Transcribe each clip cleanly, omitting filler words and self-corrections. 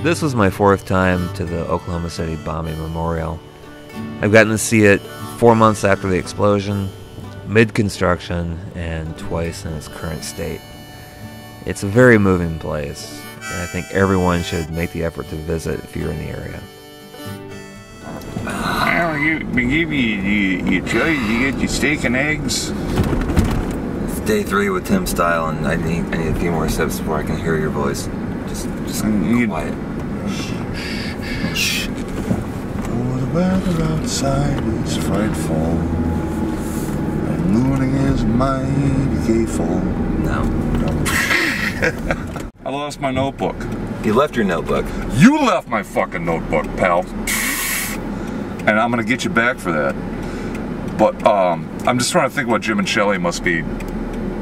This was my fourth time to the Oklahoma City Bombing Memorial. I've gotten to see it 4 months after the explosion, mid-construction, and twice in its current state. It's a very moving place, and I think everyone should make the effort to visit if you're in the area. Well, we give you choice. You get your steak and eggs. It's day 3 with Tim Style, and I need a few more steps before I can hear your voice. Just quiet. Shh. Oh, the weather outside is frightful, and looting is mighty hateful. No. I lost my notebook. You left your notebook. You left my fucking notebook, pal. And I'm gonna get you back for that. But I'm just trying to think what Jim and Shelley must be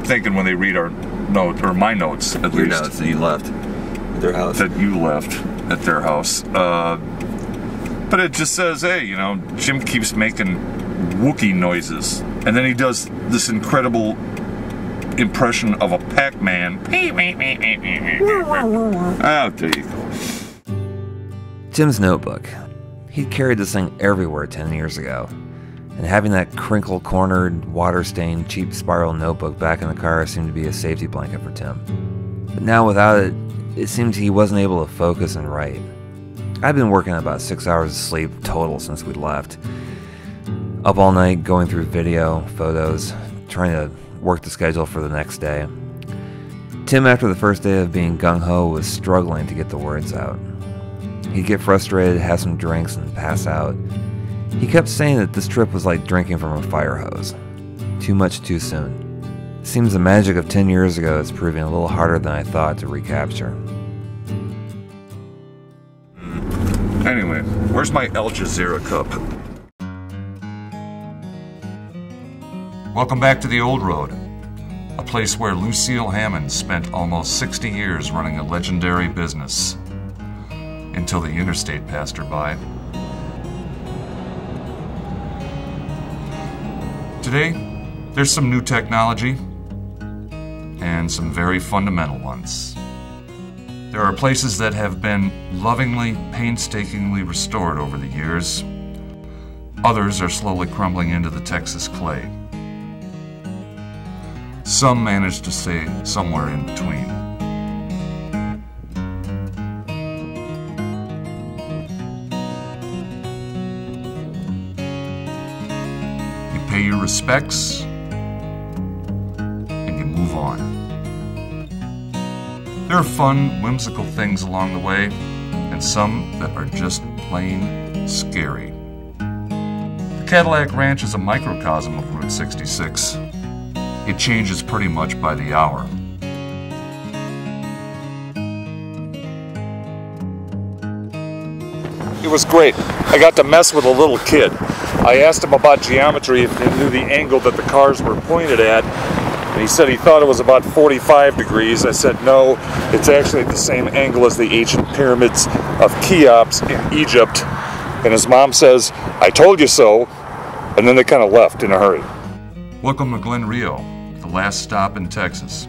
thinking when they read our note, or my notes at Your least. notes that you left at their house. That you left at their house. But it just says, hey, you know, Jim keeps making Wookiee noises. And then he does this incredible impression of a Pac-Man. Oh, there you go. Tim's notebook. He carried this thing everywhere 10 years ago, and having that crinkle-cornered, water-stained, cheap spiral notebook back in the car seemed to be a safety blanket for Tim. But now without it, it seemed he wasn't able to focus and write. I've been working about 6 hours of sleep total since we left. Up all night going through video, photos, trying to work the schedule for the next day. Tim, after the first day of being gung-ho, was struggling to get the words out. He'd get frustrated, have some drinks, and pass out. He kept saying that this trip was like drinking from a fire hose. Too much too soon. It seems the magic of 10 years ago is proving a little harder than I thought to recapture. Anyway, where's my Al Jazeera cup? Welcome back to the Old Road, a place where Lucille Hammond spent almost 60 years running a legendary business. Until the interstate passed her by. Today, there's some new technology and some very fundamental ones. There are places that have been lovingly, painstakingly restored over the years. Others are slowly crumbling into the Texas clay. Some manage to stay somewhere in between. Pay your respects, and you move on. There are fun, whimsical things along the way, and some that are just plain scary. The Cadillac Ranch is a microcosm of Route 66. It changes pretty much by the hour. It was great. I got to mess with a little kid. I asked him about geometry if he knew the angle that the cars were pointed at, and he said he thought it was about 45 degrees. I said, no, it's actually at the same angle as the ancient pyramids of Cheops in Egypt. And his mom says, I told you so, and then they kind of left in a hurry. Welcome to Glen Rio, the last stop in Texas.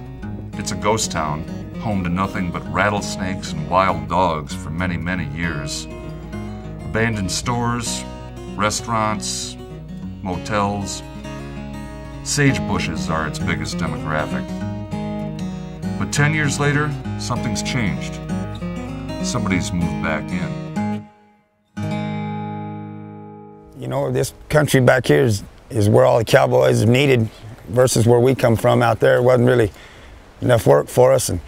It's a ghost town, home to nothing but rattlesnakes and wild dogs for many, many years. Abandoned stores, restaurants, motels, sage bushes are its biggest demographic. But 10 years later, something's changed. Somebody's moved back in. You know, this country back here is where all the cowboys are needed versus where we come from out there. It wasn't really enough work for us, and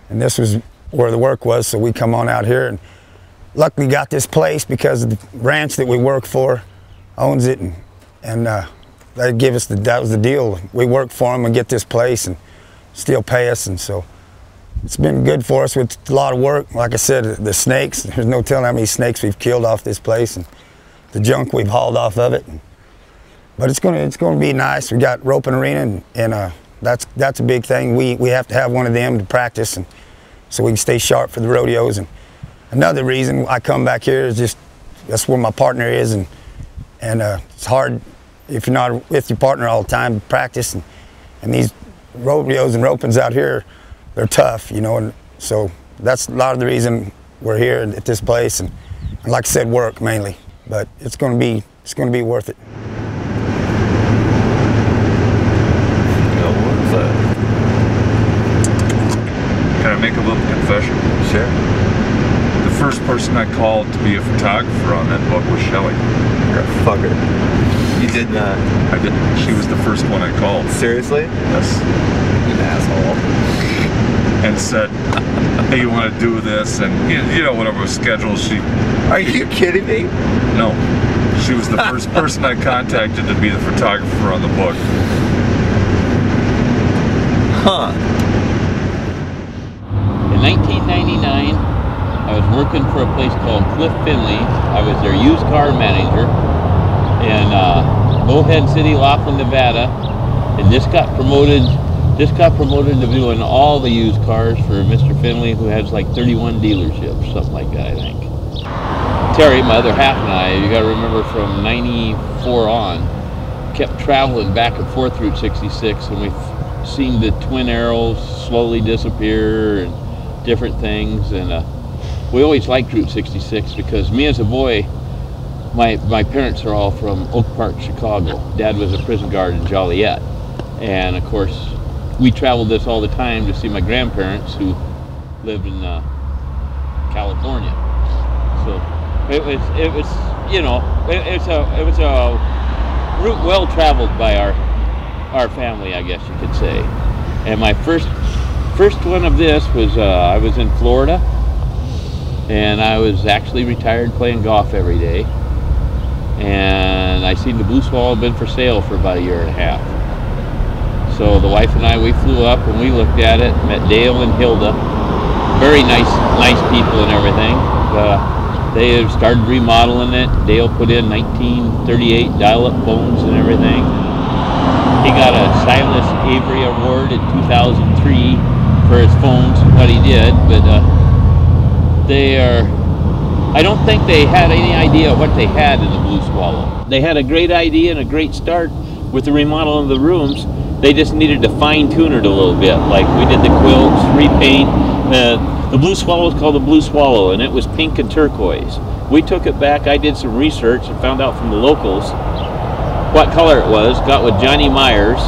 this was where the work was, so we come on out here. And luckily got this place because the ranch that we work for owns it, and they give us that was the deal. We work for them and get this place and still pay us, and so it's been good for us with a lot of work. Like I said, the snakes, there's no telling how many snakes we've killed off this place, and the junk we've hauled off of it. But it's going to be nice. We got roping arena, and that's a big thing. We have to have one of them to practice, and so we can stay sharp for the rodeos. And another reason I come back here is just that's where my partner is, and it's hard if you're not with your partner all the time to practice. And these rodeos and ropings out here, they're tough, you know, and so that's a lot of the reason we're here at this place, and like I said, work mainly. But it's going to be worth it. What was that? Can I make a little confession? Sure. The first person I called to be a photographer on that book was Shelley. You're a fucker. You did not. I didn't. She was the first one I called. Seriously? Yes. You asshole. And said, hey, you want to do this? And you know, whatever schedule she... Are you kidding me? No. She was the first person I contacted to be the photographer on the book. Huh. In 1999, I was working for a place called Cliff Finley. I was their used car manager in Bullhead City, Laughlin, Nevada, and just got promoted to doing all the used cars for Mr. Finley, who has like 31 dealerships, something like that, I think. Terry, my other half, and I, you got to remember, from '94 on, kept traveling back and forth Route 66, and we've seen the twin arrows slowly disappear and different things, and we always liked Route 66 because me as a boy, my parents are all from Oak Park, Chicago. Dad was a prison guard in Joliet, and of course we traveled this all the time to see my grandparents who lived in California. So it was a route well traveled by our family, I guess you could say. And my first one of this was I was in Florida, and I was actually retired playing golf every day, and I seen the Blue Swallow been for sale for about 1.5 years. So the wife and I, we flew up and we looked at it, met Dale and Hilda, very nice people and everything. They have started remodeling it. Dale put in 1938 dial-up phones and everything. He got a Silas Avery Award in 2003 for his phones and what he did, but I don't think they had any idea what they had in the Blue Swallow. They had a great idea and a great start with the remodeling of the rooms. They just needed to fine-tune it a little bit, like we did the quilts, repaint. The Blue Swallow is called the Blue Swallow, and it was pink and turquoise. We took it back, I did some research and found out from the locals what color it was, got with Johnny Myers,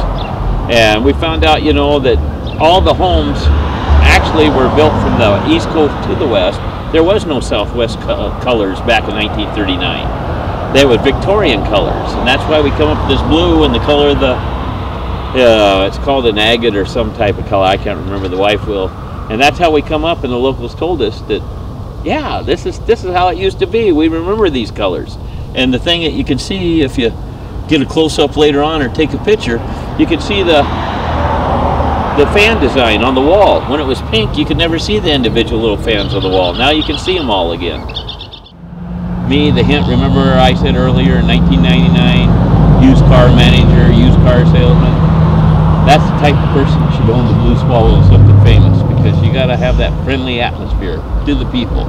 and we found out, you know, that all the homes actually were built from the East Coast to the West. There was no Southwest colors back in 1939. They were Victorian colors, and that's why we come up with this blue and the color of the, it's called an agate or some type of color, I can't remember, the wife will. And that's how we come up, and the locals told us that, yeah, this is how it used to be. We remember these colors. And the thing that you can see, if you get a close-up later on or take a picture, you can see the fan design on the wall. When it was pink, you could never see the individual little fans on the wall. Now you can see them all again. Me, the hint, remember I said earlier in 1999, used car manager, used car salesman. That's the type of person that should own the Blue Swallow and something famous, because you got to have that friendly atmosphere to the people.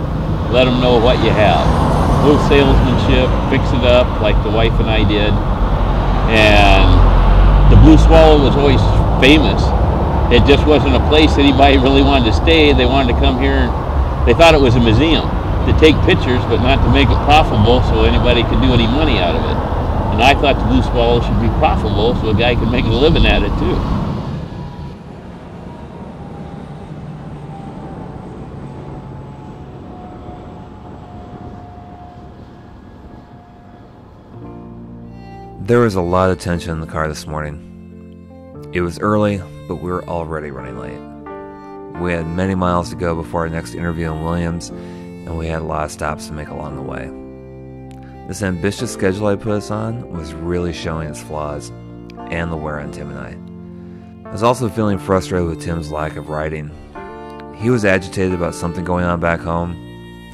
Let them know what you have. A little salesmanship, fix it up like the wife and I did. And the Blue Swallow was always famous. It just wasn't a place anybody really wanted to stay. They wanted to come here. They thought it was a museum to take pictures, but not to make it profitable so anybody could do any money out of it. And I thought the Blue Swallow should be profitable so a guy could make a living at it too. There was a lot of tension in the car this morning. It was early, but we were already running late. We had many miles to go before our next interview in Williams, and we had a lot of stops to make along the way. This ambitious schedule I put us on was really showing its flaws and the wear on Tim and I. I was also feeling frustrated with Tim's lack of writing. He was agitated about something going on back home.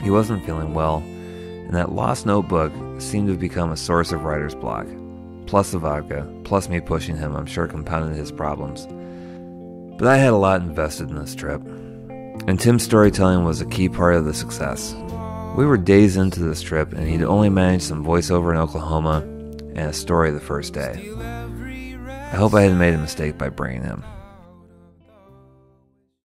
He wasn't feeling well, and that lost notebook seemed to have become a source of writer's block. Plus the vodka, plus me pushing him, I'm sure compounded his problems. But I had a lot invested in this trip, and Tim's storytelling was a key part of the success. We were days into this trip, and he'd only managed some voiceover in Oklahoma and a story the first day. I hope I hadn't made a mistake by bringing him.